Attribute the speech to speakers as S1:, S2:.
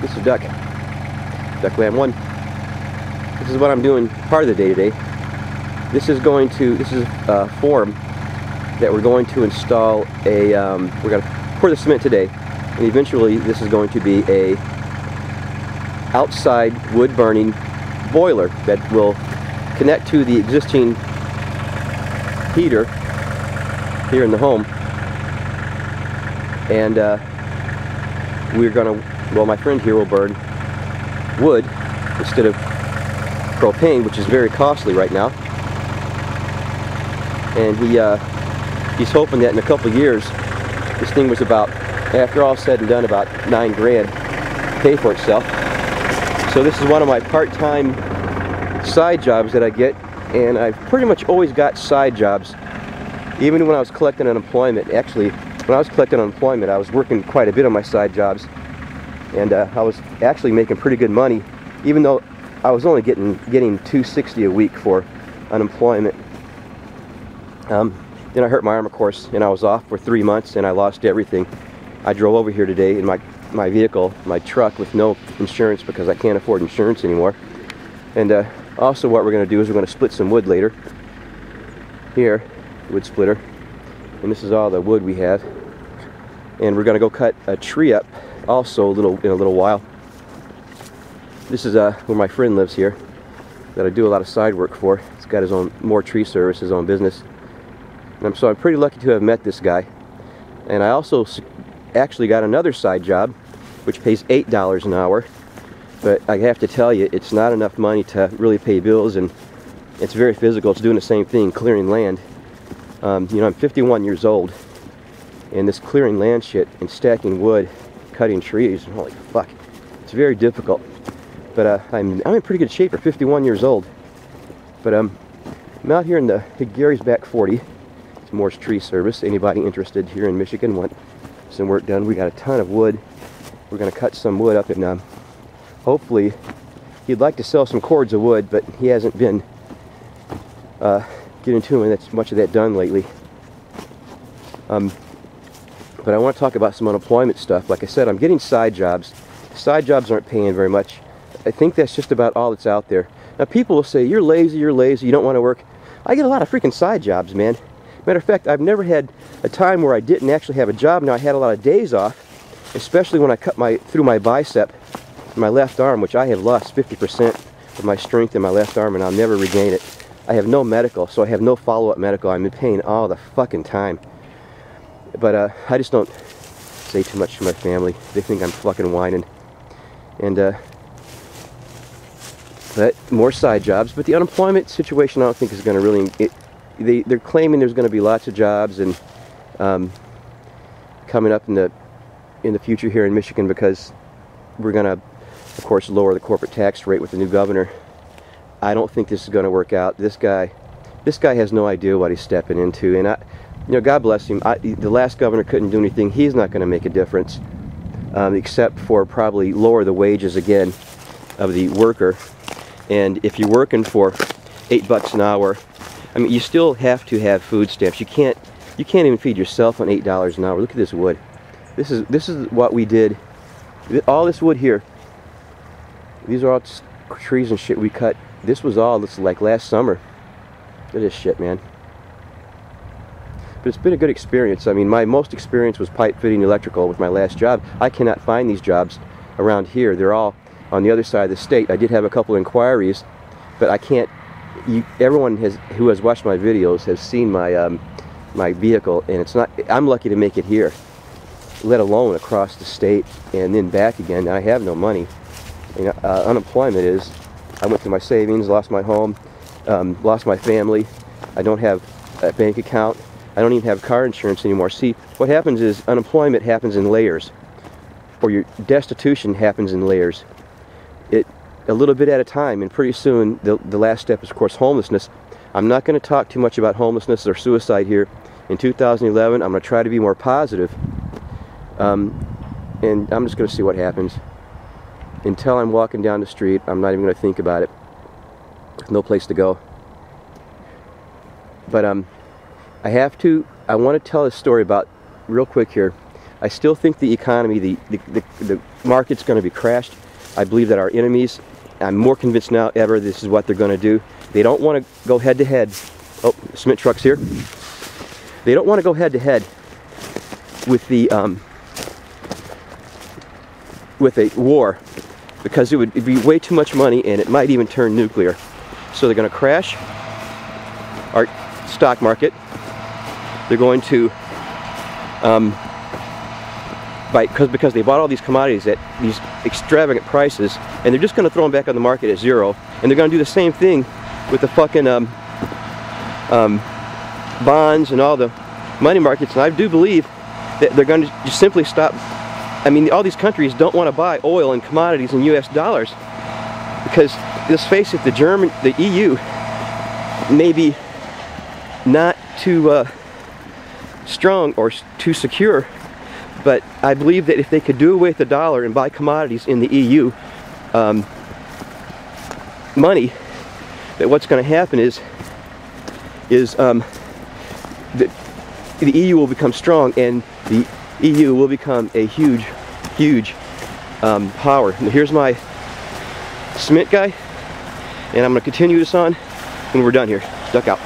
S1: This is Duckland 1. This is what I'm doing part of the day today. This is a form that we're going to install a, we're going to pour the cement today, and eventually this is going to be a outside wood burning boiler that will connect to the existing heater here in the home. And we're gonna, well, my friend here will burn wood instead of propane, which is very costly right now. And he's hoping that in a couple of years this thing was about, after all said and done, about $9 grand pay for itself. So this is one of my part-time side jobs that I get, and I've pretty much always got side jobs, even when I was collecting unemployment. Actually, when I was collecting unemployment, I was working quite a bit on my side jobs, and I was actually making pretty good money, even though I was only getting $260 a week for unemployment. Then I hurt my arm, of course, and I was off for 3 months, and I lost everything. I drove over here today in my vehicle, my truck, with no insurance because I can't afford insurance anymore. And also what we're going to do is we're going to split some wood later. Here, wood splitter. And this is all the wood we have. And we're going to go cut a tree up also in a little while. This is where my friend lives here that I do a lot of side work for. He's got his own more tree service, his own business. And so I'm pretty lucky to have met this guy. And I also actually got another side job which pays $8 an hour, but I have to tell you, it's not enough money to really pay bills, and it's very physical. It's doing the same thing, clearing land. You know, I'm 51 years old, and this clearing land shit and stacking wood, cutting trees, holy fuck, it's very difficult. But I'm in pretty good shape for 51 years old. But I'm out here in the Gary's Back 40. It's Moore's Tree Service. Anybody interested here in Michigan want some work done? We got a ton of wood. We're going to cut some wood up, and hopefully he'd like to sell some cords of wood, but he hasn't been getting to much of that done lately. But I want to talk about some unemployment stuff. Like I said, I'm getting side jobs. Side jobs aren't paying very much. I think that's just about all that's out there. Now people will say, you're lazy, you don't want to work. I get a lot of freaking side jobs, man. Matter of fact, I've never had a time where I didn't actually have a job. Now I had a lot of days off, especially when I cut through my bicep, my left arm, which I have lost 50% of my strength in my left arm, and I'll never regain it. I have no medical, so I have no follow-up medical. I'm in pain all the fucking time. But I just don't say too much to my family. They think I'm fucking whining. And but more side jobs. But the unemployment situation, I don't think is going to really. They're claiming there's going to be lots of jobs and coming up in the future here in Michigan, because we're going to, of course, lower the corporate tax rate with the new governor. I don't think this is going to work out. This guy has no idea what he's stepping into, and you know, God bless him. The last governor couldn't do anything. He's not going to make a difference, except for probably lower the wages again of the worker. And if you're working for $8 an hour, I mean, you still have to have food stamps. You can't even feed yourself on $8 an hour. Look at this wood. This is what we did. All this wood here. These are all trees and shit we cut. This was all like last summer. Look at this shit, man. But it's been a good experience. I mean, my most experience was pipe fitting electrical with my last job. I cannot find these jobs around here. They're all on the other side of the state. I did have a couple inquiries, but I can't. Everyone who has watched my videos has seen my my vehicle, and it's not. I'm lucky to make it here, let alone across the state and then back again. I have no money. You know, unemployment is. I went through my savings, lost my home, lost my family. I don't have a bank account. I don't even have car insurance anymore. See, what happens is unemployment happens in layers, or your destitution happens in layers. A little bit at a time, and pretty soon the last step is, of course, homelessness. I'm not going to talk too much about homelessness or suicide here. In 2011, I'm going to try to be more positive, and I'm just going to see what happens. Until I'm walking down the street, I'm not even going to think about it. No place to go. But I want to tell a story about, real quick here. I still think the economy, the market's going to be crashed. I believe that our enemies, I'm more convinced now ever, this is what they're going to do. They don't want to go head to head. Oh, the cement truck's here. They don't want to go head to head with the with a war, because it'd be way too much money and it might even turn nuclear. So they're going to crash our stock market. They're going to because they bought all these commodities at these extravagant prices, and they're just going to throw them back on the market at zero. And they're going to do the same thing with the fucking bonds and all the money markets. And I do believe that they're going to just simply stop. I mean, all these countries don't want to buy oil and commodities in US dollars because, let's face it, the EU may be not too strong or too secure, but I believe that if they could do away with the dollar and buy commodities in the EU money, that what's going to happen is that the EU will become strong, and the EU will become a huge power. And here's my cement guy, and I'm going to continue this on when we're done here. Duck out.